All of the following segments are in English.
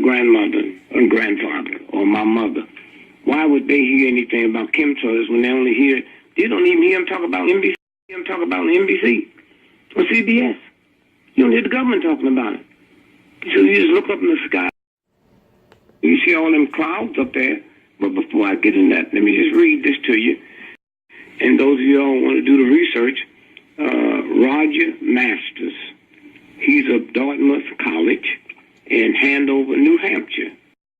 grandmother and grandfather or my mother, why would they hear anything about chemtrails when they only hear, they don't even hear them talk about NBC, or CBS. You don't hear the government talking about it. So you just look up in the sky, you see all them clouds up there. But before I get in that, let me just read this to you. And those of you all want to do the research, Roger Masters, he's of Dartmouth College in Hanover, New Hampshire.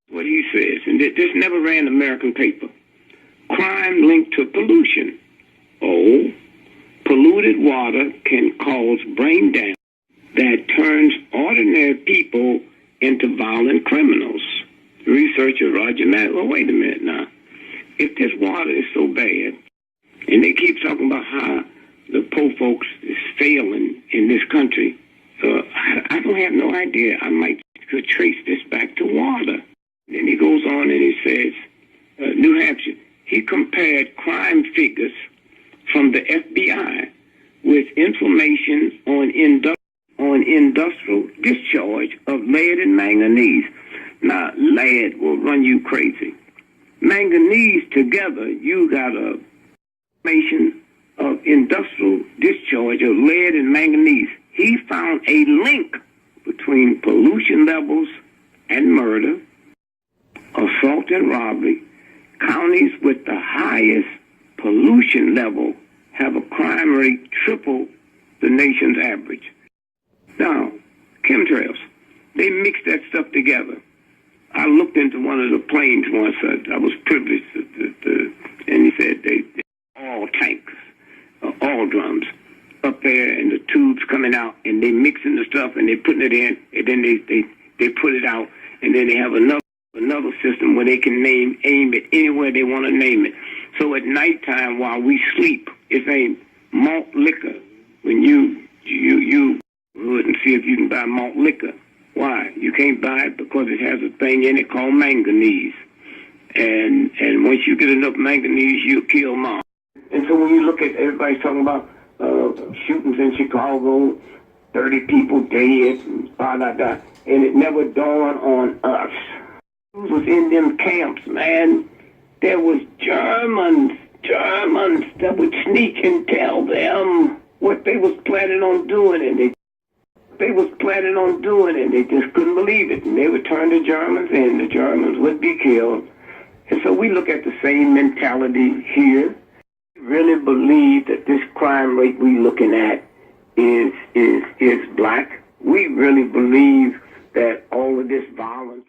What he says, and this never ran American paper. Crime linked to pollution. Oh, polluted water can cause brain damage that turns ordinary people into violent criminals. Researcher Roger Masters, well, wait a minute now. If this water is so bad, and they keep talking about how the poor folks is failing in this country, I don't have no idea. I might could trace this back to water. Then he goes on and he says, New Hampshire, he compared crime figures from the FBI with information on industrial discharge of lead and manganese. Now, lead will run you crazy. Manganese together, you got a information of industrial discharge of lead and manganese. He found a link between pollution levels and murder, assault and robbery. Counties with the highest pollution level have a crime rate triple the nation's average. Now, chemtrails, they mix that stuff together. I looked into one of the planes once. I was privileged and he said they all tanks, all drums up there, and the tubes coming out, and they mixing the stuff and they putting it in, and then they put it out, and then they have another system where they can aim it anywhere they want to name it. So at nighttime while we sleep, it's a malt liquor. When you look and see if you can buy malt liquor. Why? You can't buy it because it has a thing in it called manganese. And once you get enough manganese, you'll kill mom. And so when you look at, everybody's talking about shootings in Chicago, 30 people dead, and blah, blah, blah. And it never dawned on us. Who was in them camps, man? There was Germans that would sneak and tell them what they was planning on doing, and they just couldn't believe it, and they would turn the Germans in. The Germans would be killed. And so we look at the same mentality here. We really believe that this crime rate we looking at is black. We really believe that all of this violence